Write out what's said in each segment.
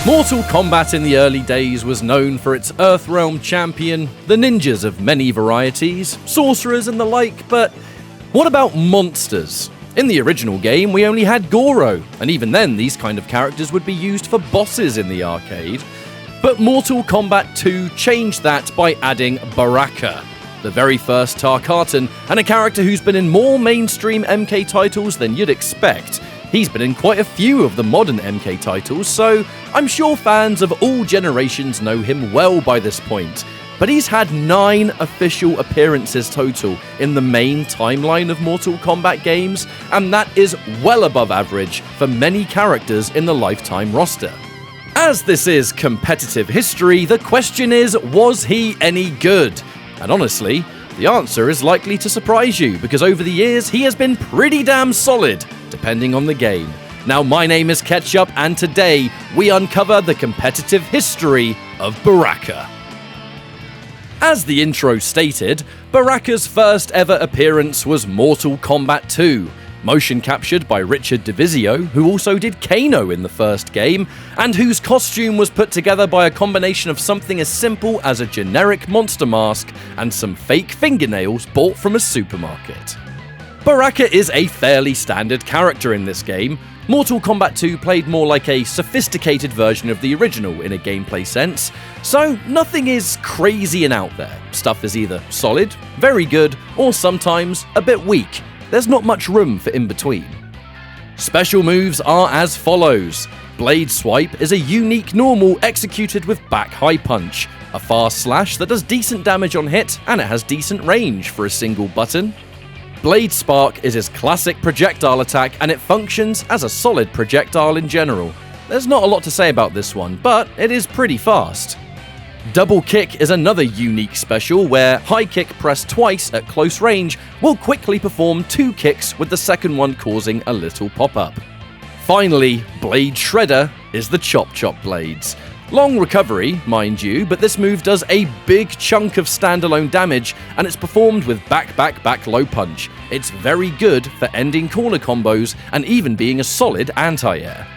Mortal Kombat in the early days was known for its Earthrealm champion, the ninjas of many varieties, sorcerers and the like, but what about monsters? In the original game, we only had Goro, and even then these kind of characters would be used for bosses in the arcade. But Mortal Kombat 2 changed that by adding Baraka, the very first Tarkatan, and a character who's been in more mainstream MK titles than you'd expect. He's been in quite a few of the modern MK titles, so I'm sure fans of all generations know him well by this point. But he's had 9 official appearances total in the main timeline of Mortal Kombat games, and that is well above average for many characters in the Lifetime roster. As this is competitive history, the question is, was he any good? And honestly, the answer is likely to surprise you, because over the years he has been pretty damn solid, depending on the game. Now, my name is Ketchup, and today we uncover the competitive history of Baraka. As the intro stated, Baraka's first ever appearance was Mortal Kombat 2, motion captured by Richard Divisio, who also did Kano in the first game, and whose costume was put together by a combination of something as simple as a generic monster mask and some fake fingernails bought from a supermarket. Baraka is a fairly standard character in this game. Mortal Kombat 2 played more like a sophisticated version of the original in a gameplay sense, so nothing is crazy and out there. Stuff is either solid, very good, or sometimes a bit weak. There's not much room for in between. Special moves are as follows. Blade Swipe is a unique normal executed with back high punch, a fast slash that does decent damage on hit, and it has decent range for a single button. Blade Spark is his classic projectile attack, and it functions as a solid projectile in general. There's not a lot to say about this one, but it is pretty fast. Double Kick is another unique special where high kick pressed twice at close range will quickly perform 2 kicks, with the second one causing a little pop-up. Finally, Blade Shredder is the Chop Chop Blades. Long recovery, mind you, but this move does a big chunk of standalone damage, and it's performed with back low punch. It's very good for ending corner combos and even being a solid anti-air.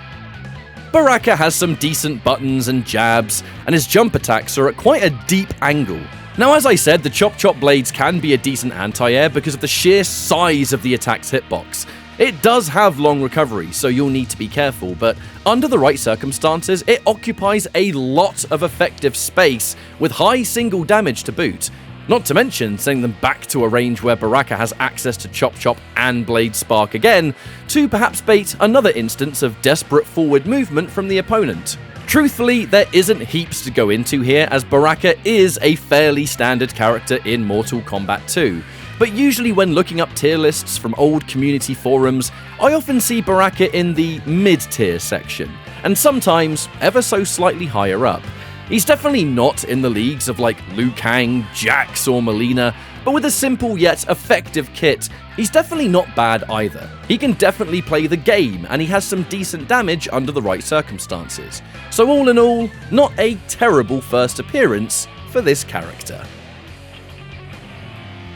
Baraka has some decent buttons and jabs, and his jump attacks are at quite a deep angle. Now, as I said, the Chop Chop Blades can be a decent anti-air because of the sheer size of the attack's hitbox. It does have long recovery, so you'll need to be careful, but under the right circumstances, it occupies a lot of effective space with high single damage to boot. Not to mention sending them back to a range where Baraka has access to Chop Chop and Blade Spark again, to perhaps bait another instance of desperate forward movement from the opponent. Truthfully, there isn't heaps to go into here, as Baraka is a fairly standard character in Mortal Kombat 2. But usually when looking up tier lists from old community forums, I often see Baraka in the mid-tier section, and sometimes ever so slightly higher up. He's definitely not in the leagues of like Liu Kang, Jax or Mileena, but with a simple yet effective kit, he's definitely not bad either. He can definitely play the game, and he has some decent damage under the right circumstances. So all in all, not a terrible first appearance for this character.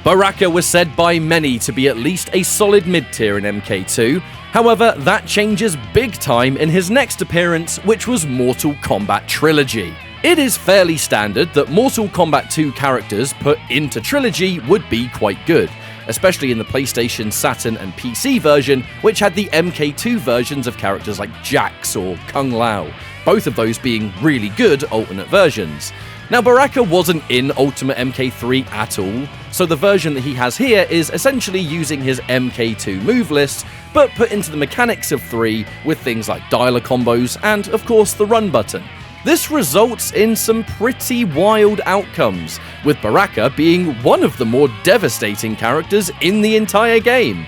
Baraka was said by many to be at least a solid mid-tier in MK2, however, that changes big time in his next appearance, which was Mortal Kombat Trilogy. It is fairly standard that Mortal Kombat 2 characters put into Trilogy would be quite good, especially in the PlayStation, Saturn and PC version, which had the MK2 versions of characters like Jax or Kung Lao, both of those being really good alternate versions. Now, Baraka wasn't in Ultimate MK3 at all, so the version that he has here is essentially using his MK2 move list, but put into the mechanics of 3 with things like dialer combos and, of course, the run button. This results in some pretty wild outcomes, with Baraka being one of the more devastating characters in the entire game.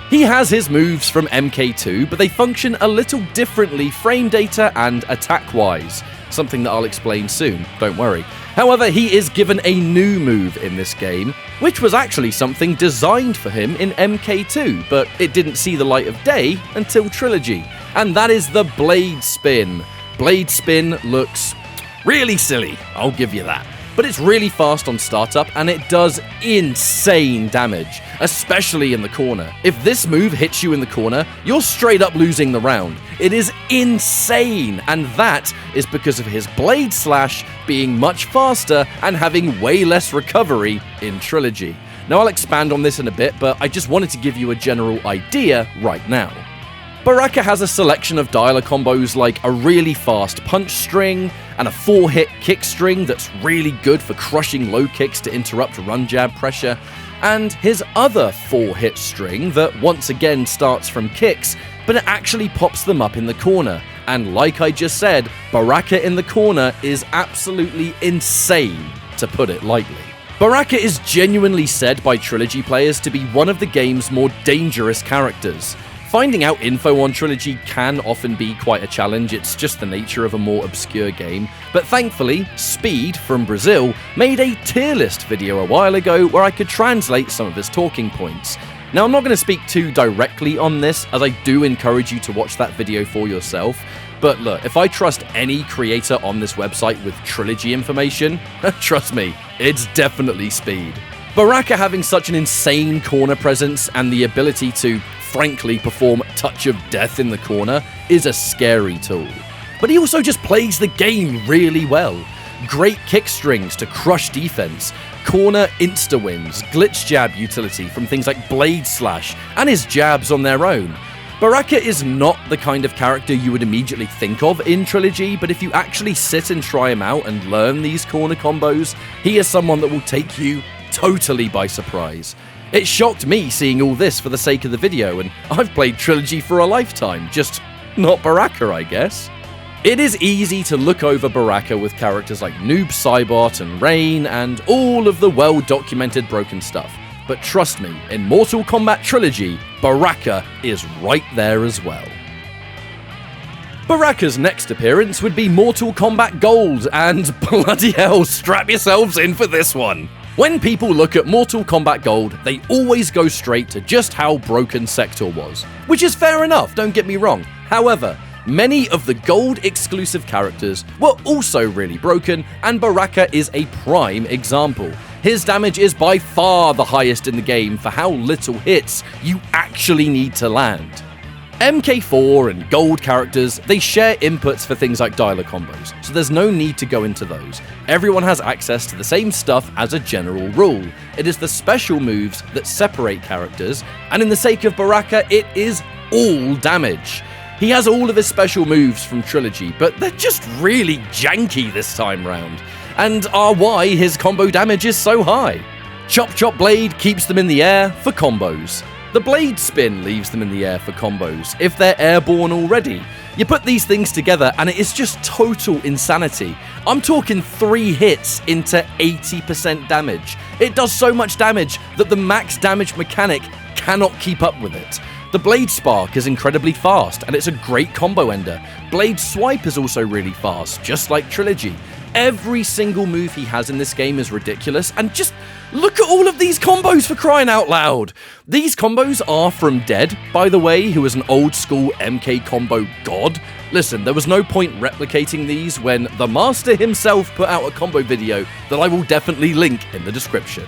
He has his moves from MK2, but they function a little differently frame data and attack-wise, something that I'll explain soon, don't worry. However, he is given a new move in this game, which was actually something designed for him in MK2, but it didn't see the light of day until Trilogy, and that is the Blade Spin. Blade Spin looks really silly, I'll give you that. but it's really fast on startup and it does insane damage, especially in the corner. If this move hits you in the corner, you're straight up losing the round. It is insane, and that is because of his Blade Slash being much faster and having way less recovery in Trilogy. Now I'll expand on this in a bit, but I just wanted to give you a general idea right now. Baraka has a selection of dialer combos like a really fast punch string and a 4-hit kick string that's really good for crushing low kicks to interrupt run jab pressure, and his other 4-hit string that once again starts from kicks, but it actually pops them up in the corner. And like I just said, Baraka in the corner is absolutely insane, to put it lightly. Baraka is genuinely said by Trilogy players to be one of the game's more dangerous characters. Finding out info on Trilogy can often be quite a challenge, it's just the nature of a more obscure game, but thankfully, Speed from Brazil made a tier list video a while ago where I could translate some of his talking points. Now I'm not going to speak too directly on this, as I do encourage you to watch that video for yourself, but look, if I trust any creator on this website with Trilogy information, trust me, it's definitely Speed. Baraka having such an insane corner presence and the ability to frankly perform Touch of Death in the corner is a scary tool. But he also just plays the game really well. Great kick strings to crush defense, corner insta-wins, glitch jab utility from things like Blade Slash, and his jabs on their own. Baraka is not the kind of character you would immediately think of in Trilogy, but if you actually sit and try him out and learn these corner combos, he is someone that will take you totally by surprise. It shocked me seeing all this for the sake of the video, and I've played Trilogy for a lifetime, just not Baraka, I guess. It is easy to look over Baraka with characters like Noob Saibot and Rain and all of the well-documented broken stuff, but trust me, in Mortal Kombat Trilogy, Baraka is right there as well. Baraka's next appearance would be Mortal Kombat Gold, and bloody hell, strap yourselves in for this one. When people look at Mortal Kombat Gold, they always go straight to just how broken Sector was. Which is fair enough, don't get me wrong. However, many of the Gold exclusive characters were also really broken, and Baraka is a prime example. His damage is by far the highest in the game for how little hits you actually need to land. MK4 and Gold characters, they share inputs for things like dialer combos, so there's no need to go into those. Everyone has access to the same stuff as a general rule. It is the special moves that separate characters, and in the sake of Baraka, it is all damage. He has all of his special moves from Trilogy, but they're just really janky this time round, and are why his combo damage is so high. Chop Chop Blade keeps them in the air for combos. The Blade Spin leaves them in the air for combos, if they're airborne already. You put these things together and it is just total insanity. I'm talking 3 hits into 80% damage. It does so much damage that the max damage mechanic cannot keep up with it. The Blade Spark is incredibly fast and it's a great combo ender. Blade Swipe is also really fast, just like Trilogy. Every single move he has in this game is ridiculous, and just look at all of these combos, for crying out loud! These combos are from Dead, by the way, who is an old school MK combo god. Listen, there was no point replicating these when the master himself put out a combo video that I will definitely link in the description.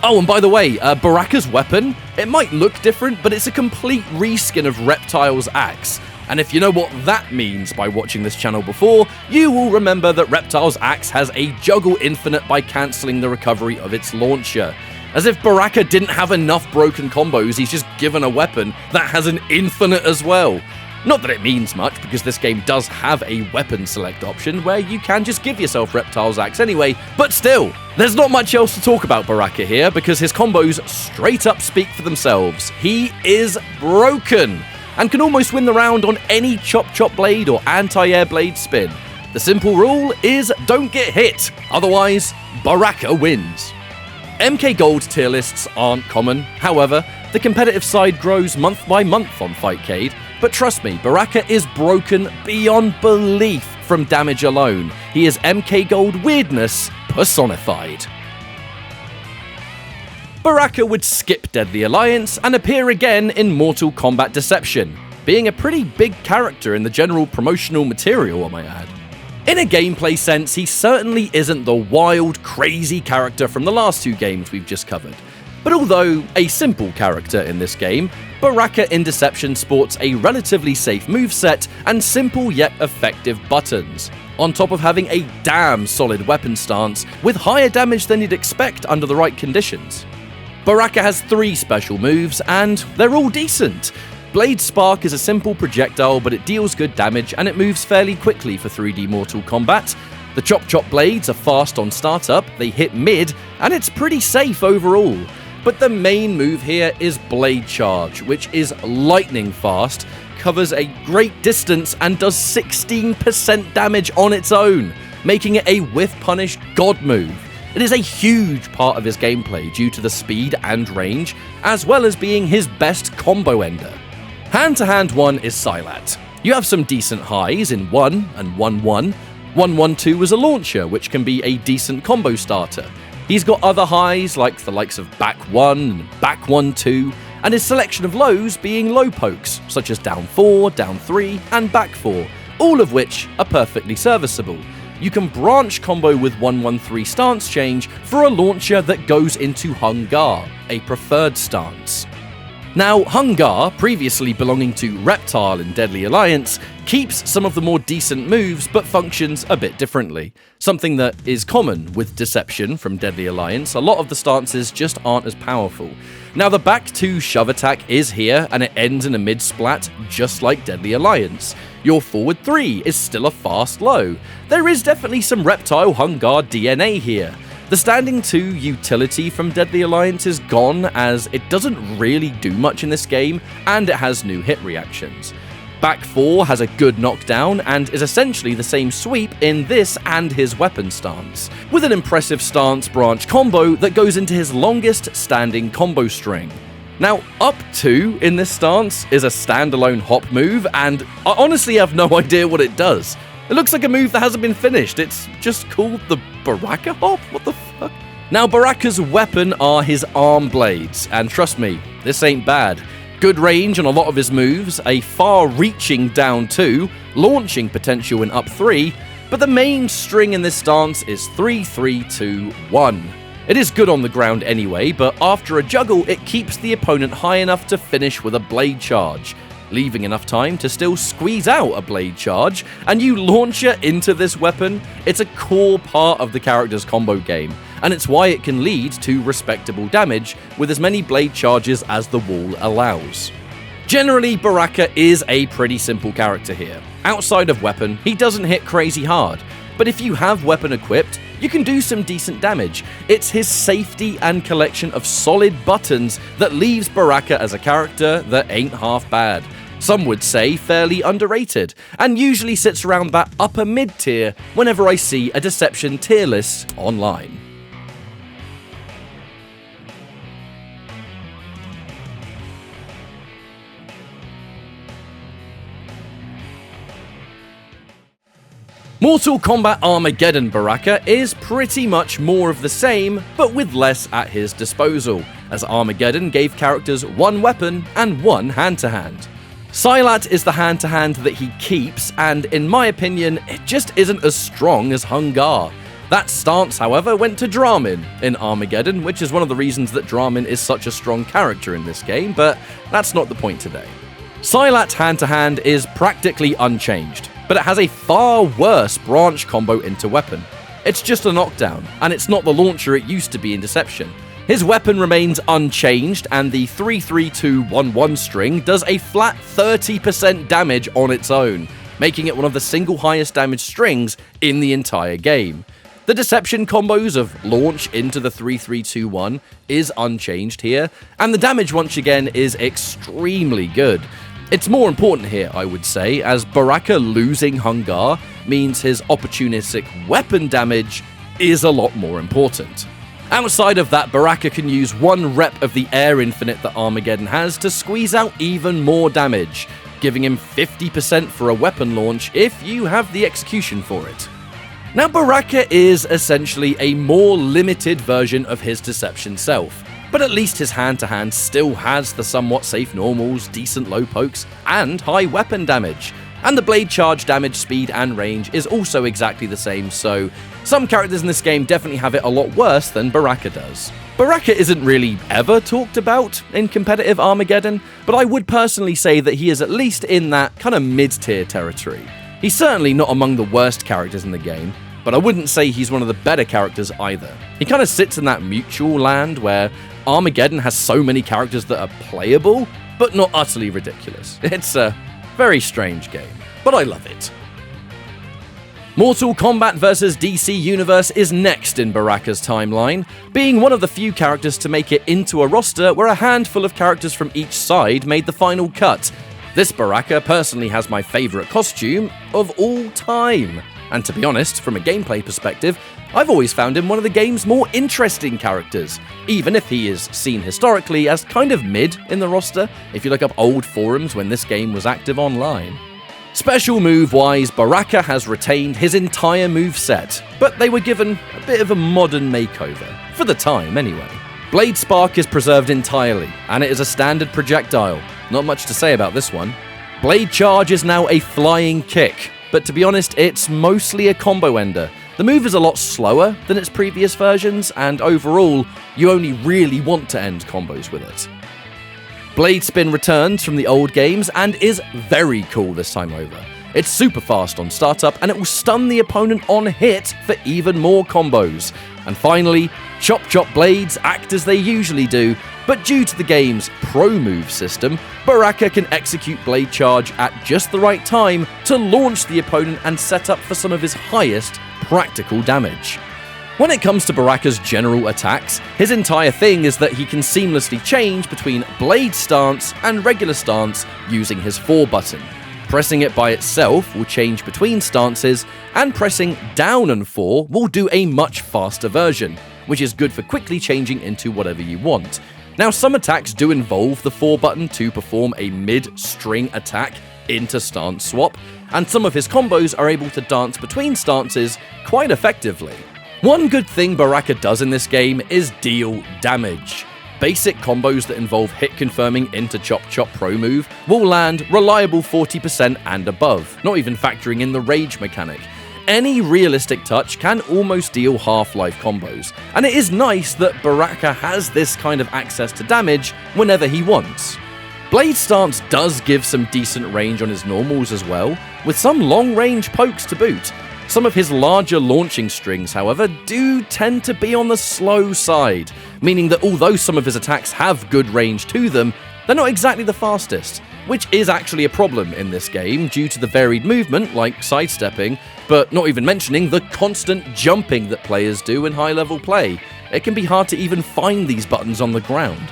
Oh, and by the way, Baraka's weapon, it might look different, but it's a complete reskin of Reptile's axe. And if you know what that means by watching this channel before, you will remember that Reptile's axe has a juggle infinite by cancelling the recovery of its launcher. As if Baraka didn't have enough broken combos, he's just given a weapon that has an infinite as well. Not that it means much, because this game does have a weapon select option where you can just give yourself Reptile's axe anyway, but still, there's not much else to talk about Baraka here, because his combos straight up speak for themselves. He is broken, and can almost win the round on any Chop Chop Blade or anti-air blade spin. The simple rule is don't get hit, otherwise Baraka wins. MK Gold tier lists aren't common, however, the competitive side grows month by month on Fightcade, but trust me, Baraka is broken beyond belief from damage alone. He is MK Gold weirdness personified. Baraka would skip Deadly Alliance and appear again in Mortal Kombat Deception, being a pretty big character in the general promotional material, I might add. In a gameplay sense, he certainly isn't the wild, crazy character from the last two games we've just covered. But although a simple character in this game, Baraka in Deception sports a relatively safe moveset and simple yet effective buttons, on top of having a damn solid weapon stance with higher damage than you'd expect under the right conditions. Baraka has 3 special moves, and they're all decent. Blade Spark is a simple projectile, but it deals good damage and it moves fairly quickly for 3D Mortal Kombat. The Chop Chop blades are fast on startup, they hit mid, and it's pretty safe overall. But the main move here is Blade Charge, which is lightning fast, covers a great distance, and does 16% damage on its own, making it a whiff punish god move. It is a huge part of his gameplay due to the speed and range, as well as being his best combo ender. Hand-to-hand 1 is Sylat. You have some decent highs in 1 and 1-1. 1-1-2 is a launcher, which can be a decent combo starter. He's got other highs like the likes of back 1 and back 1-2, and his selection of lows being low pokes, such as down 4, down 3, and back 4, all of which are perfectly serviceable. You can branch combo with 1-1-3 stance change for a launcher that goes into Hung Gar, a preferred stance. Now, Hung Gar, previously belonging to Reptile in Deadly Alliance, keeps some of the more decent moves but functions a bit differently. Something that is common with Deception from Deadly Alliance, a lot of the stances just aren't as powerful. Now, the back 2 shove attack is here and it ends in a mid splat just like Deadly Alliance. Your forward 3 is still a fast low. There is definitely some Reptile Hung Gar DNA here. The standing 2 utility from Deadly Alliance is gone, as it doesn't really do much in this game, and it has new hit reactions. Back 4 has a good knockdown, and is essentially the same sweep in this and his weapon stance, with an impressive stance branch combo that goes into his longest standing combo string. Now, up 2 in this stance is a standalone hop move, and I honestly have no idea what it does. It looks like a move that hasn't been finished. It's just called the Baraka Hop? What the fuck? Now, Baraka's weapon are his arm blades, and trust me, this ain't bad. Good range on a lot of his moves, a far-reaching down 2, launching potential in up 3, but the main string in this stance is 3-3-2-1. It is good on the ground anyway, but after a juggle, it keeps the opponent high enough to finish with a blade charge, leaving enough time to still squeeze out a blade charge, and you launch it into this weapon. It's a core part of the character's combo game, and it's why it can lead to respectable damage with as many blade charges as the wall allows. Generally, Baraka is a pretty simple character here. Outside of weapon, he doesn't hit crazy hard, but if you have weapon equipped, you can do some decent damage. It's his safety and collection of solid buttons that leaves Baraka as a character that ain't half bad. Some would say fairly underrated, and usually sits around that upper mid tier whenever I see a Deception tier list online. Mortal Kombat Armageddon Baraka is pretty much more of the same, but with less at his disposal, as Armageddon gave characters one weapon and one hand-to-hand. Sylat is the hand-to-hand that he keeps, and in my opinion, it just isn't as strong as Hung Gar. That stance, however, went to Dramin in Armageddon, which is one of the reasons that Dramin is such a strong character in this game, but that's not the point today. Sylat's hand-to-hand is practically unchanged, but it has a far worse branch combo into weapon. It's just a knockdown, and it's not the launcher it used to be in Deception. His weapon remains unchanged, and the 3-3-2-1-1 string does a flat 30% damage on its own, making it one of the single highest damage strings in the entire game. The Deception combos of launch into the 3-3-2-1 is unchanged here, and the damage once again is extremely good. It's more important here, I would say, as Baraka losing Hung Gar means his opportunistic weapon damage is a lot more important. Outside of that, Baraka can use one rep of the air infinite that Armageddon has to squeeze out even more damage, giving him 50% for a weapon launch if you have the execution for it. Now, Baraka is essentially a more limited version of his Deception self, but at least his hand-to-hand still has the somewhat safe normals, decent low pokes, and high weapon damage. And the blade charge damage, speed, and range is also exactly the same, so some characters in this game definitely have it a lot worse than Baraka does. Baraka isn't really ever talked about in competitive Armageddon, but I would personally say that he is at least in that kind of mid-tier territory. He's certainly not among the worst characters in the game, but I wouldn't say he's one of the better characters either. He kind of sits in that mutual land where Armageddon has so many characters that are playable, but not utterly ridiculous. It's a very strange game, but I love it. Mortal Kombat vs. DC Universe is next in Baraka's timeline, being one of the few characters to make it into a roster where a handful of characters from each side made the final cut. This Baraka personally has my favourite costume of all time. And to be honest, from a gameplay perspective, I've always found him one of the game's more interesting characters, even if he is seen historically as kind of mid in the roster, if you look up old forums when this game was active online. Special move-wise, Baraka has retained his entire moveset, but they were given a bit of a modern makeover, for the time anyway. Blade Spark is preserved entirely, and it is a standard projectile. Not much to say about this one. Blade Charge is now a flying kick, but to be honest, it's mostly a combo ender. The move is a lot slower than its previous versions, and overall, you only really want to end combos with it. Blade Spin returns from the old games and is very cool this time over. It's super fast on startup and it will stun the opponent on hit for even more combos. And finally, Chop Chop blades act as they usually do, but due to the game's pro move system, Baraka can execute Blade Charge at just the right time to launch the opponent and set up for some of his highest practical damage. When it comes to Baraka's general attacks, his entire thing is that he can seamlessly change between blade stance and regular stance using his 4 button. Pressing it by itself will change between stances, and pressing down and 4 will do a much faster version, which is good for quickly changing into whatever you want. Now, some attacks do involve the 4 button to perform a mid-string attack into stance swap, and some of his combos are able to dance between stances quite effectively. One good thing Baraka does in this game is deal damage. Basic combos that involve hit confirming into Chop Chop Pro move will land reliable 40% and above, not even factoring in the rage mechanic. Any realistic touch can almost deal half-life combos, and it is nice that Baraka has this kind of access to damage whenever he wants. Blade Stance does give some decent range on his normals as well, with some long-range pokes to boot. Some of his larger launching strings, however, do tend to be on the slow side, meaning that although some of his attacks have good range to them, they're not exactly the fastest, which is actually a problem in this game due to the varied movement, like sidestepping, but not even mentioning the constant jumping that players do in high-level play. It can be hard to even find these buttons on the ground.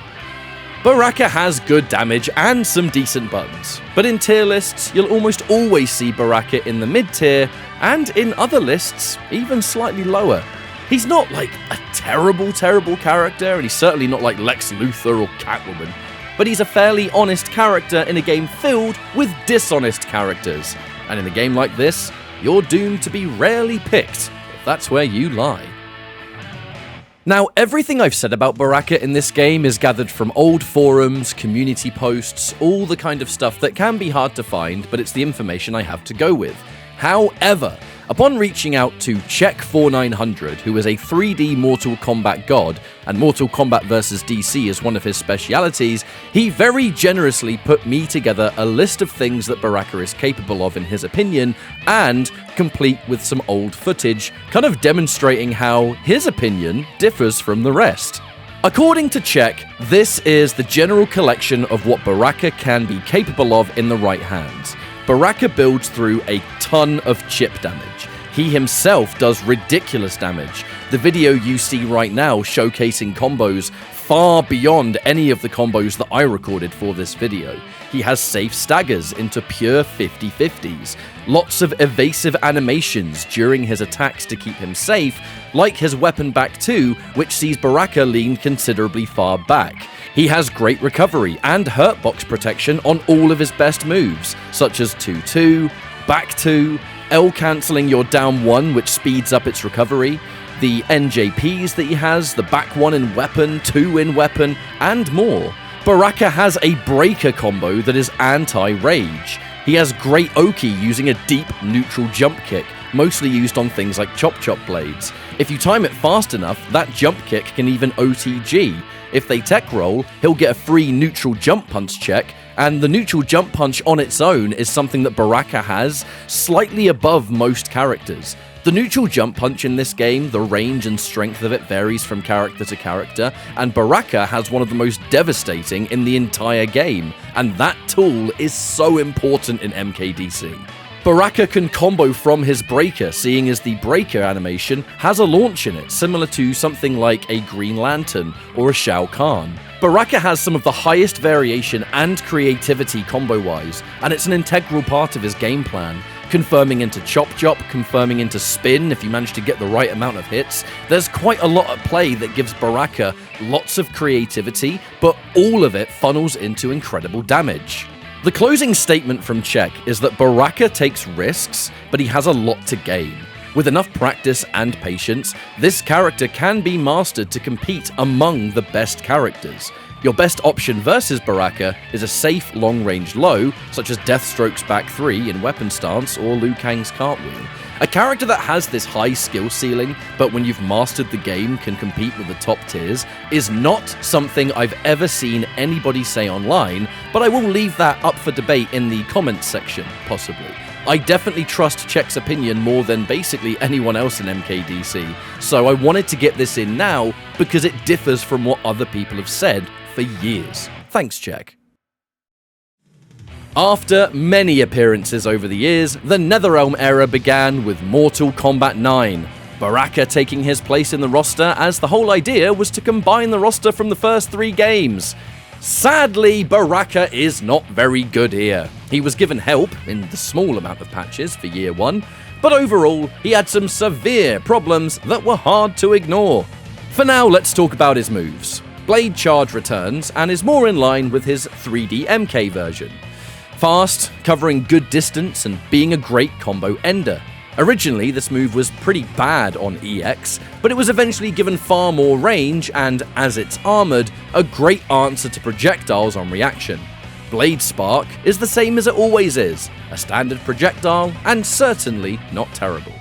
Baraka has good damage and some decent buttons, but in tier lists, you'll almost always see Baraka in the mid-tier, and in other lists, even slightly lower. He's not like a terrible character, and he's certainly not like Lex Luthor or Catwoman, but he's a fairly honest character in a game filled with dishonest characters. And in a game like this, you're doomed to be rarely picked, if that's where you lie. Now, everything I've said about Baraka in this game is gathered from old forums, community posts, all the kind of stuff that can be hard to find, but it's the information I have to go with. However, upon reaching out to Check4900, who is a 3D Mortal Kombat god, and Mortal Kombat vs. DC is one of his specialities, he very generously put me together a list of things that Baraka is capable of in his opinion, and complete with some old footage, kind of demonstrating how his opinion differs from the rest. According to Check, this is the general collection of what Baraka can be capable of in the right hands. Baraka builds through a ton of chip damage. He himself does ridiculous damage. The video you see right now showcasing combos far beyond any of the combos that I recorded for this video. He has safe staggers into pure 50-50s, lots of evasive animations during his attacks to keep him safe, like his weapon back 2, which sees Baraka lean considerably far back. He has great recovery and hurtbox protection on all of his best moves, such as 2-2, back 2, L cancelling your down 1 which speeds up its recovery, the NJPs that he has, the back 1 in weapon, 2 in weapon, and more. Baraka has a breaker combo that is anti-rage. He has great Oki using a deep neutral jump kick, mostly used on things like Chop Chop blades. If you time it fast enough, that jump kick can even OTG. If they tech roll, he'll get a free neutral jump punch check, and the neutral jump punch on its own is something that Baraka has slightly above most characters. The neutral jump punch in this game, the range and strength of it varies from character to character, and Baraka has one of the most devastating in the entire game, and that tool is so important in MKDC. Baraka can combo from his breaker, seeing as the breaker animation has a launch in it, similar to something like a Green Lantern or a Shao Kahn. Baraka has some of the highest variation and creativity combo-wise, and it's an integral part of his game plan. Confirming into Chop Chop, confirming into Spin if you manage to get the right amount of hits. There's quite a lot at play that gives Baraka lots of creativity, but all of it funnels into incredible damage. The closing statement from Czech is that Baraka takes risks, but he has a lot to gain. With enough practice and patience, this character can be mastered to compete among the best characters. Your best option versus Baraka is a safe long-range low, such as Deathstroke's back 3 in weapon stance or Liu Kang's cartwheel. A character that has this high skill ceiling, but when you've mastered the game can compete with the top tiers, is not something I've ever seen anybody say online, but I will leave that up for debate in the comments section, possibly. I definitely trust Czech's opinion more than basically anyone else in MKDC, so I wanted to get this in now because it differs from what other people have said for years. Thanks, Czech. After many appearances over the years, the Netherrealm era began with Mortal Kombat 9. Baraka taking his place in the roster, as the whole idea was to combine the roster from the first 3 games. Sadly, Baraka is not very good here. He was given help in the small amount of patches for year 1, but overall, he had some severe problems that were hard to ignore. For now, let's talk about his moves. Blade Charge returns and is more in line with his 3D MK version. Fast, covering good distance, and being a great combo ender. Originally, this move was pretty bad on EX, but it was eventually given far more range and, as it's armoured, a great answer to projectiles on reaction. Blade Spark is the same as it always is, a standard projectile and certainly not terrible.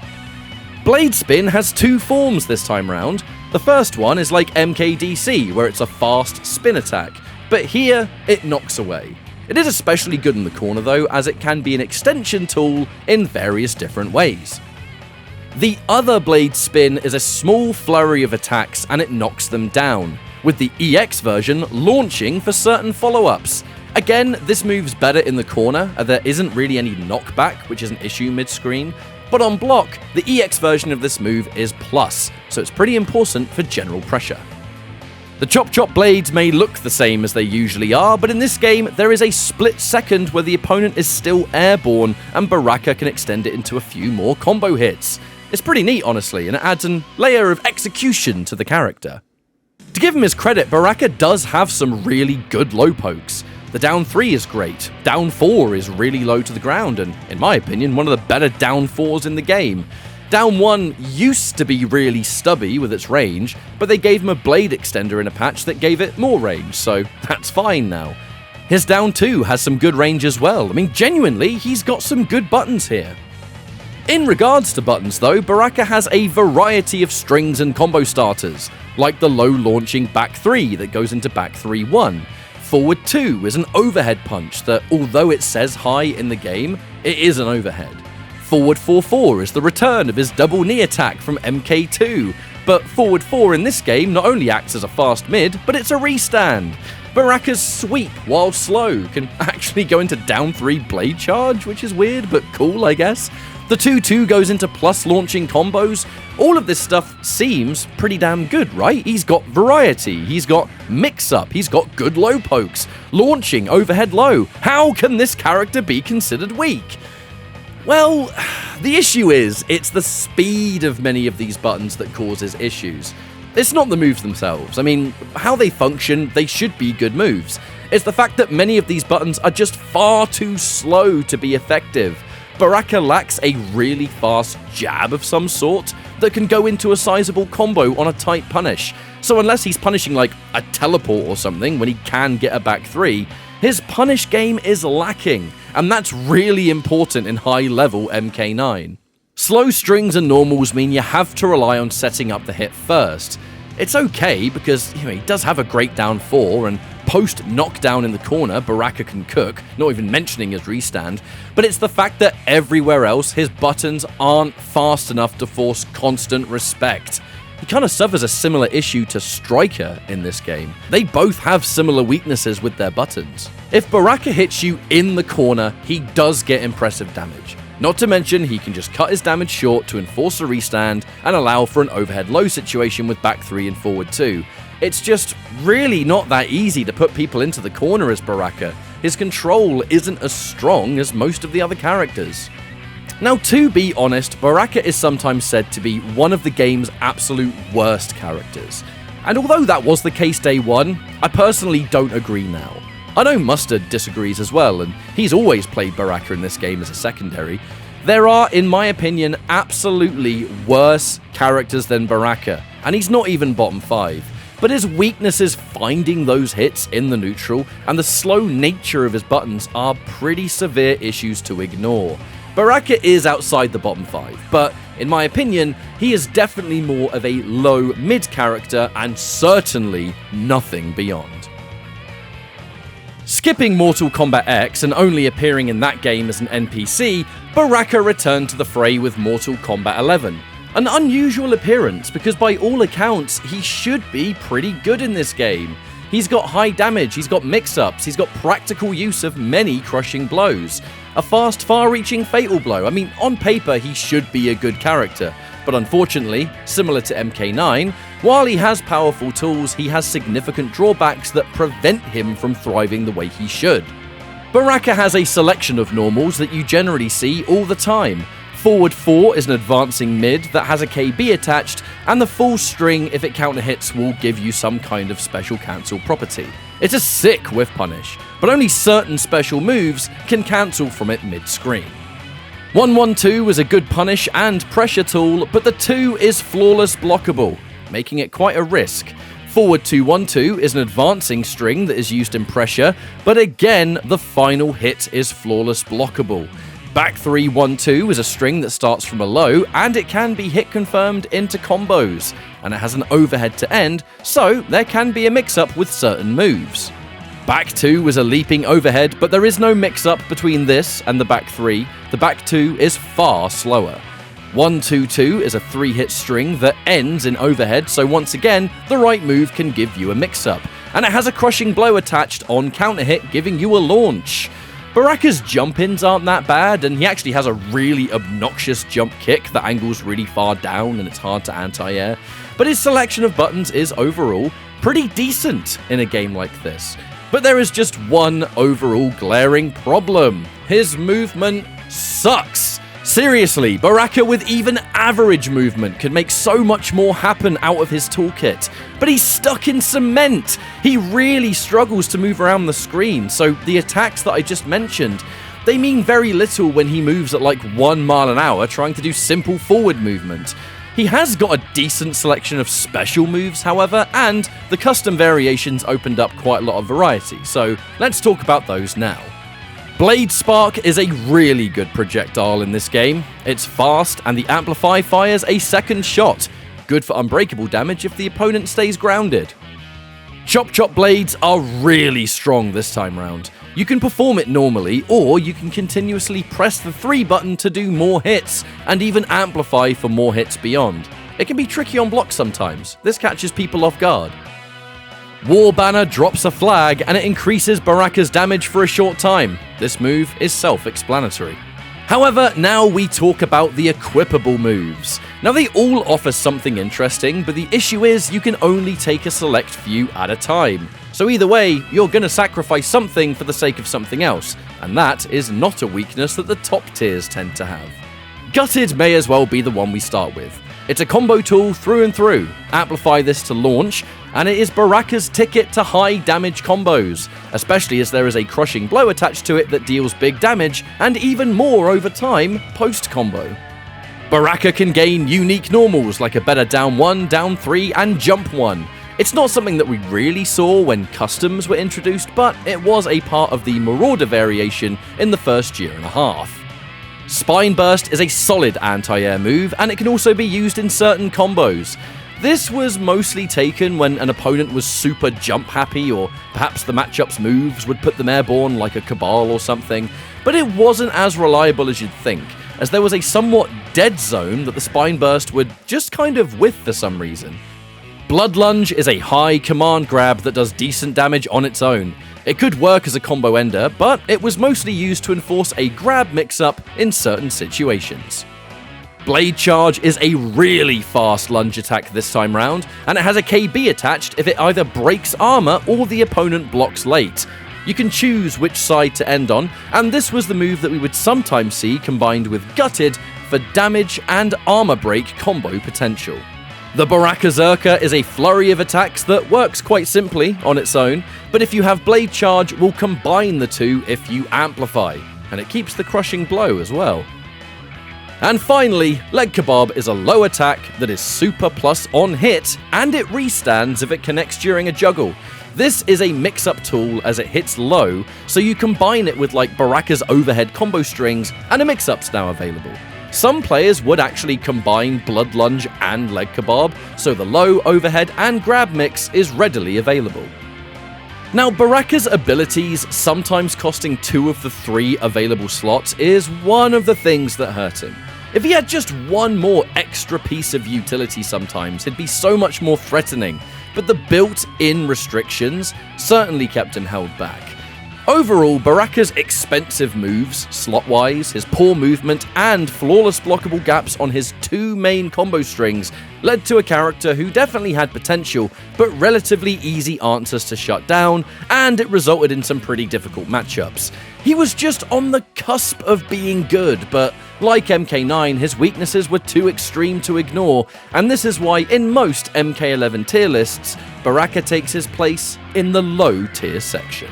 Blade Spin has 2 forms this time round. The first one is like MKDC, where it's a fast spin attack, but here it knocks away. It is especially good in the corner though, as it can be an extension tool in various different ways. The other Blade Spin is a small flurry of attacks and it knocks them down, with the EX version launching for certain follow-ups. Again, this move's better in the corner, there isn't really any knockback, which is an issue mid-screen, but on block, the EX version of this move is plus, so it's pretty important for general pressure. The Chop Chop blades may look the same as they usually are, but in this game there is a split second where the opponent is still airborne and Baraka can extend it into a few more combo hits. It's pretty neat honestly, and it adds a layer of execution to the character. To give him his credit, Baraka does have some really good low pokes. The down 3 is great, down 4 is really low to the ground and, in my opinion, one of the better down 4s in the game. Down 1 used to be really stubby with its range, but they gave him a blade extender in a patch that gave it more range, so that's fine now. His down 2 has some good range as well. I mean, genuinely, he's got some good buttons here. In regards to buttons though, Baraka has a variety of strings and combo starters, like the low launching back 3 that goes into back 3-1. Forward 2 is an overhead punch that, although it says high in the game, it is an overhead. Forward 4-4 is the return of his double knee attack from MK2, but forward 4 in this game not only acts as a fast mid, but it's a restand. Baraka's sweep, while slow, can actually go into down 3 blade charge, which is weird, but cool, I guess. The 2-2 goes into plus launching combos. All of this stuff seems pretty damn good, right? He's got variety, he's got mix-up, he's got good low pokes, launching, overhead low. How can this character be considered weak? Well, the issue is, it's the speed of many of these buttons that causes issues. It's not the moves themselves. I mean, how they function, they should be good moves. It's the fact that many of these buttons are just far too slow to be effective. Baraka lacks a really fast jab of some sort that can go into a sizable combo on a tight punish. So unless he's punishing like a teleport or something when he can get a back 3, his punish game is lacking. and that's really important in high-level MK9. Slow strings and normals mean you have to rely on setting up the hit first. It's okay because he does have a great down 4, and post-knockdown in the corner, Baraka can cook, not even mentioning his restand, but it's the fact that everywhere else his buttons aren't fast enough to force constant respect. He kind of suffers a similar issue to Striker in this game. They both have similar weaknesses with their buttons. If Baraka hits you in the corner, he does get impressive damage. Not to mention, he can just cut his damage short to enforce a restand and allow for an overhead low situation with back 3 and forward 2. It's just really not that easy to put people into the corner as Baraka. His control isn't as strong as most of the other characters. Now, to be honest, Baraka is sometimes said to be one of the game's absolute worst characters. And although that was the case day one, I personally don't agree now. I know Mustard disagrees as well, and he's always played Baraka in this game as a secondary. There are, in my opinion, absolutely worse characters than Baraka, and he's not even bottom 5. But his weakness is finding those hits in the neutral, and the slow nature of his buttons are pretty severe issues to ignore. Baraka is outside the bottom 5, but in my opinion, he is definitely more of a low-mid character, and certainly nothing beyond. Skipping Mortal Kombat X and only appearing in that game as an NPC, Baraka returned to the fray with Mortal Kombat 11. An unusual appearance because by all accounts, he should be pretty good in this game. He's got high damage, he's got mix-ups, he's got practical use of many crushing blows. A fast, far-reaching fatal blow. I mean, on paper, he should be a good character. But unfortunately, similar to MK9, while he has powerful tools, he has significant drawbacks that prevent him from thriving the way he should. Baraka has a selection of normals that you generally see all the time. Forward 4 is an advancing mid that has a KB attached, and the full string, if it counter hits, will give you some kind of special cancel property. It's a sick whiff punish, but only certain special moves can cancel from it mid-screen. 112 is a good punish and pressure tool, but the 2 is flawless blockable, making it quite a risk. Forward 212 is an advancing string that is used in pressure, but again, the final hit is flawless blockable. Back 312 is a string that starts from a low, and it can be hit confirmed into combos, and it has an overhead to end, so there can be a mix-up with certain moves. Back 2 is a leaping overhead, but there is no mix-up between this and the back 3. The back 2 is far slower. 122 is a 3-hit string that ends in overhead, so once again, the right move can give you a mix-up. And it has a crushing blow attached on counter hit, giving you a launch. Baraka's jump-ins aren't that bad, and he actually has a really obnoxious jump kick that angles really far down and it's hard to anti-air. But his selection of buttons is overall pretty decent in a game like this. But there is just one overall glaring problem. His movement sucks. Seriously, Baraka with even average movement could make so much more happen out of his toolkit. But he's stuck in cement. He really struggles to move around the screen, so the attacks that I just mentioned, they mean very little when he moves at like 1 mile an hour trying to do simple forward movement. He has got a decent selection of special moves, however, and the custom variations opened up quite a lot of variety, so let's talk about those now. Blade Spark is a really good projectile in this game. It's fast, and the Amplify fires a second shot, good for unbreakable damage if the opponent stays grounded. Chop Chop blades are really strong this time round. You can perform it normally, or you can continuously press the 3 button to do more hits, and even amplify for more hits beyond. It can be tricky on blocks sometimes. This catches people off guard. War Banner drops a flag, and it increases Baraka's damage for a short time. This move is self-explanatory. However, now we talk about the equipable moves. Now they all offer something interesting, but the issue is you can only take a select few at a time. So either way, you're gonna sacrifice something for the sake of something else, and that is not a weakness that the top tiers tend to have. Gutted may as well be the one we start with. It's a combo tool through and through. Amplify this to launch, and it is Baraka's ticket to high damage combos, especially as there is a crushing blow attached to it that deals big damage, and even more over time post-combo. Baraka can gain unique normals like a better down 1, down 3, and jump 1. It's not something that we really saw when customs were introduced, but it was a part of the Marauder variation in the first year and a half. Spine Burst is a solid anti-air move, and it can also be used in certain combos. This was mostly taken when an opponent was super jump happy, or perhaps the matchup's moves would put them airborne like a Cabal or something, but it wasn't as reliable as you'd think, as there was a somewhat dead zone that the Spine Burst would just kind of whiff for some reason. Blood Lunge is a high command grab that does decent damage on its own. It could work as a combo ender, but it was mostly used to enforce a grab mix-up in certain situations. Blade Charge is a really fast lunge attack this time round, and it has a KB attached if it either breaks armor or the opponent blocks late. You can choose which side to end on, and this was the move that we would sometimes see combined with Gutted for damage and armor break combo potential. The Baraka Zerka is a flurry of attacks that works quite simply on its own, but if you have Blade Charge, will combine the two if you amplify, and it keeps the crushing blow as well. And finally, Leg Kebab is a low attack that is super plus on hit, and it restands if it connects during a juggle. This is a mix-up tool as it hits low, so you combine it with like Baraka's overhead combo strings, and a mix-up's now available. Some players would actually combine Blood Lunge and Leg Kebab, so the low, overhead, and grab mix is readily available. Now, Baraka's abilities, sometimes costing 2 of the 3 available slots, is one of the things that hurt him. If he had just one more extra piece of utility sometimes, he'd be so much more threatening, but the built-in restrictions certainly kept him held back. Overall, Baraka's expensive moves, slot-wise, his poor movement, and flawless blockable gaps on his 2 main combo strings led to a character who definitely had potential, but relatively easy answers to shut down, and it resulted in some pretty difficult matchups. He was just on the cusp of being good, but like MK9, his weaknesses were too extreme to ignore, and this is why in most MK11 tier lists, Baraka takes his place in the low tier section.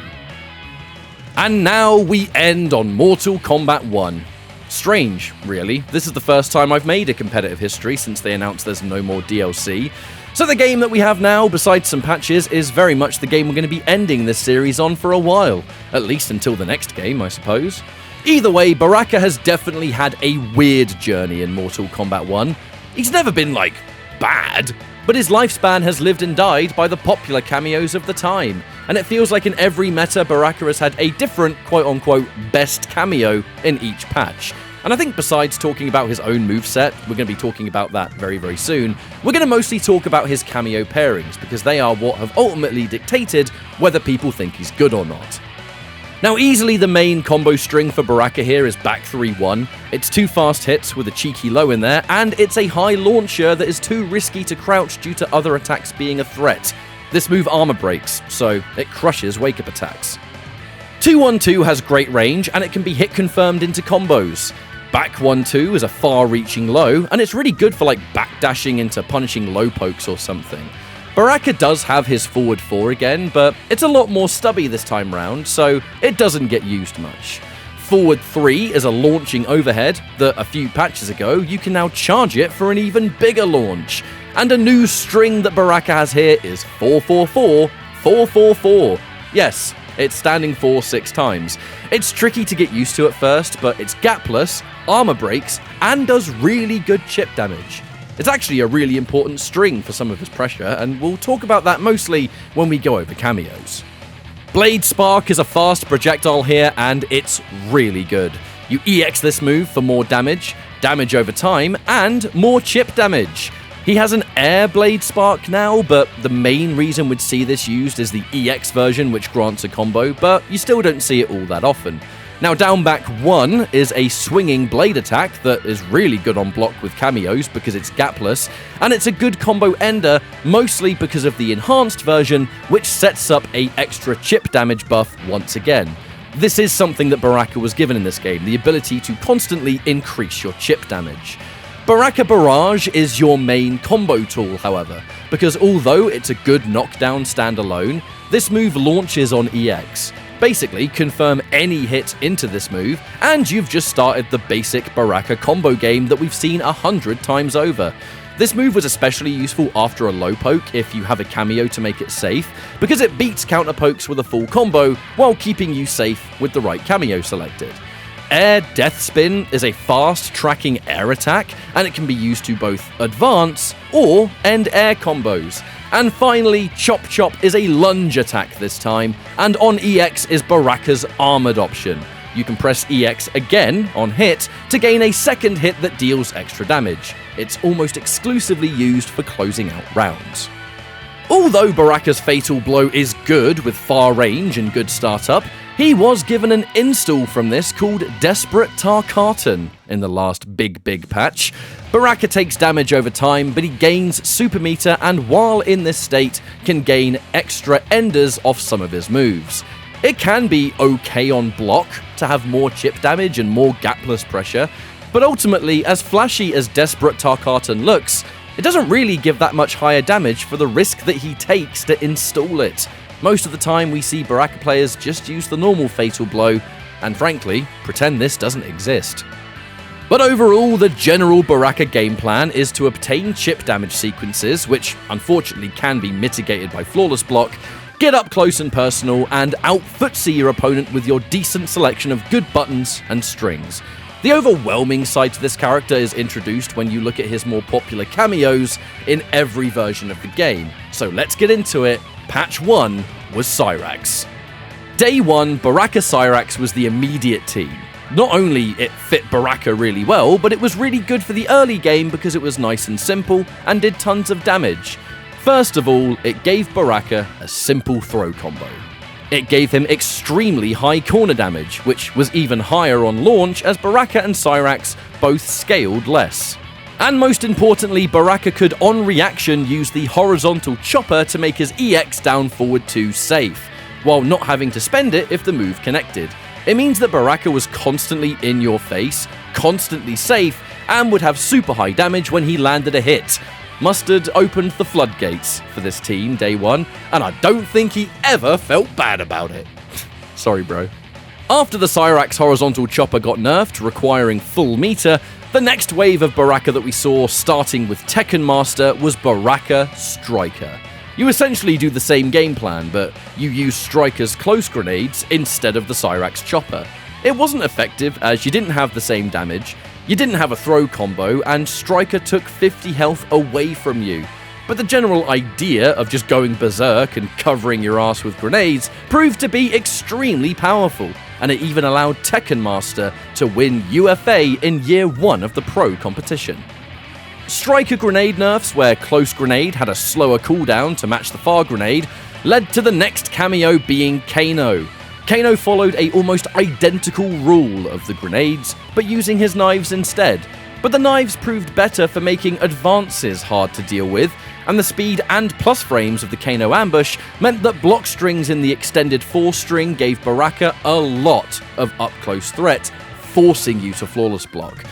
And now we end on Mortal Kombat 1. Strange, really. This is the first time I've made a competitive history since they announced there's no more DLC. So the game that we have now, besides some patches, is very much the game we're going to be ending this series on for a while. At least until the next game, I suppose. Either way, Baraka has definitely had a weird journey in Mortal Kombat 1. He's never been, like, bad, but his lifespan has lived and died by the popular cameos of the time, and it feels like in every meta, Baraka has had a different, quote-unquote, best cameo in each patch. And I think besides talking about his own moveset, we're going to be talking about that very, very soon, we're going to mostly talk about his cameo pairings, because they are what have ultimately dictated whether people think he's good or not. Now, easily the main combo string for Baraka here is back 3-1. It's 2 fast hits with a cheeky low in there, and it's a high launcher that is too risky to crouch due to other attacks being a threat. This move armor breaks, so it crushes wake-up attacks. 2-1-2 has great range, and it can be hit confirmed into combos. Back 1-2 is a far-reaching low, and it's really good for like backdashing into punishing low pokes or something. Baraka does have his forward 4 again, but it's a lot more stubby this time round, so it doesn't get used much. Forward 3 is a launching overhead that a few patches ago you can now charge it for an even bigger launch. And a new string that Baraka has here is 444, 444. Yes, it's standing 4 6 times. It's tricky to get used to at first, but it's gapless, armor breaks, and does really good chip damage. It's actually a really important string for some of his pressure, and we'll talk about that mostly when we go over cameos. Blade Spark is a fast projectile here, and it's really good. You EX this move for more damage over time, and more chip damage. He has an Air Blade Spark now, but the main reason we'd see this used is the EX version, which grants a combo, but you still don't see it all that often. Now, down back 1 is a swinging blade attack that is really good on block with cameos because it's gapless, and it's a good combo ender, mostly because of the enhanced version, which sets up a extra chip damage buff once again. This is something that Baraka was given in this game, the ability to constantly increase your chip damage. Baraka Barrage is your main combo tool, however, because although it's a good knockdown standalone, this move launches on EX. Basically, confirm any hit into this move, and you've just started the basic Baraka combo game that we've seen 100 times over. This move was especially useful after a low poke if you have a cameo to make it safe, because it beats counter pokes with a full combo while keeping you safe with the right cameo selected. Air Death Spin is a fast tracking air attack, and it can be used to both advance or end air combos. And finally, Chop Chop is a lunge attack this time, and on EX is Baraka's armored option. You can press EX again on hit to gain a second hit that deals extra damage. It's almost exclusively used for closing out rounds. Although Baraka's Fatal Blow is good with far range and good startup, he was given an install from this called Desperate Tarkatan in the last big patch. Baraka takes damage over time, but he gains super meter, and while in this state can gain extra enders off some of his moves. It can be okay on block to have more chip damage and more gapless pressure, but ultimately, as flashy as Desperate Tarkatan looks, it doesn't really give that much higher damage for the risk that he takes to install it. Most of the time we see Baraka players just use the normal Fatal Blow, and frankly, pretend this doesn't exist. But overall, the general Baraka game plan is to obtain chip damage sequences, which unfortunately can be mitigated by Flawless Block, get up close and personal, and out-footsie your opponent with your decent selection of good buttons and strings. The overwhelming side to this character is introduced when you look at his more popular cameos in every version of the game. So let's get into it. Patch 1 was Cyrax. Day 1, Baraka Cyrax was the immediate team. Not only it fit Baraka really well, but it was really good for the early game because it was nice and simple and did tons of damage. First of all, it gave Baraka a simple throw combo. It gave him extremely high corner damage, which was even higher on launch as Baraka and Cyrax both scaled less. And most importantly, Baraka could on reaction use the horizontal chopper to make his EX down forward 2 safe, while not having to spend it if the move connected. It means that Baraka was constantly in your face, constantly safe, and would have super high damage when he landed a hit. Mustard opened the floodgates for this team day 1, and I don't think he ever felt bad about it. Sorry, bro. After the Cyrax horizontal chopper got nerfed, requiring full meter, the next wave of Baraka that we saw, starting with Tekken Master, was Baraka Striker. You essentially do the same game plan, but you use Striker's close grenades instead of the Cyrax chopper. It wasn't effective as you didn't have the same damage, you didn't have a throw combo, and Striker took 50 health away from you. But the general idea of just going berserk and covering your ass with grenades proved to be extremely powerful, and it even allowed Tekken Master to win UFA in year 1 of the pro competition. Striker grenade nerfs, where close grenade had a slower cooldown to match the far grenade, led to the next cameo being Kano. Kano followed a almost identical rule of the grenades, but using his knives instead. But the knives proved better for making advances hard to deal with, and the speed and plus frames of the Kano ambush meant that block strings in the extended 4 string gave Baraka a lot of up-close threat, forcing you to flawless block.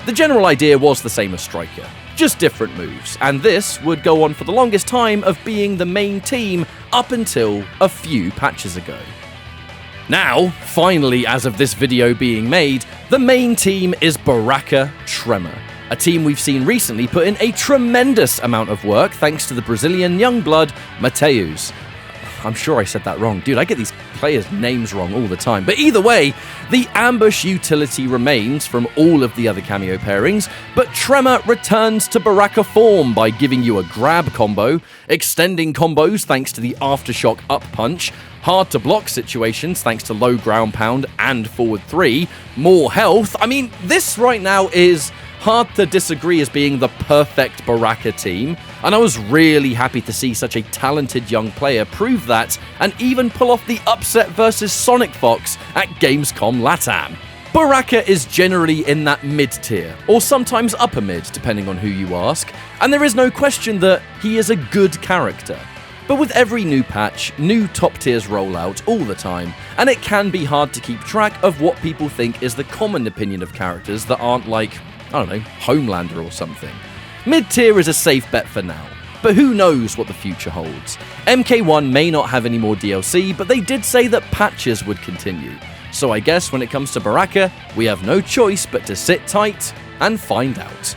The general idea was the same as Striker, just different moves, and this would go on for the longest time of being the main team up until a few patches ago. Now, finally, as of this video being made, the main team is Baraka Tremor, a team we've seen recently put in a tremendous amount of work thanks to the Brazilian youngblood Mateus. I'm sure I said that wrong. Dude, I get these players' names wrong all the time. But either way, the ambush utility remains from all of the other cameo pairings, but Tremor returns to Baraka form by giving you a grab combo, extending combos thanks to the aftershock up punch, hard to block situations thanks to low ground pound and forward 3, more health. I mean, this right now is hard to disagree as being the perfect Baraka team, and I was really happy to see such a talented young player prove that and even pull off the upset versus Sonic Fox at Gamescom LATAM. Baraka is generally in that mid-tier, or sometimes upper mid, depending on who you ask, and there is no question that he is a good character. But with every new patch, new top tiers roll out all the time, and it can be hard to keep track of what people think is the common opinion of characters that aren't like, I don't know, Homelander or something. Mid-tier is a safe bet for now, but who knows what the future holds. MK1 may not have any more DLC, but they did say that patches would continue. So I guess when it comes to Baraka, we have no choice but to sit tight and find out.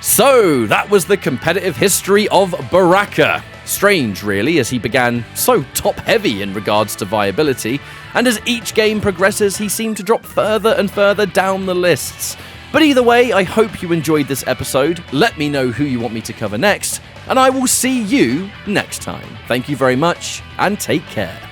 So, that was the competitive history of Baraka. Strange, really, as he began so top-heavy in regards to viability, and as each game progresses, he seemed to drop further and further down the lists. But either way, I hope you enjoyed this episode. Let me know who you want me to cover next, and I will see you next time. Thank you very much, and take care.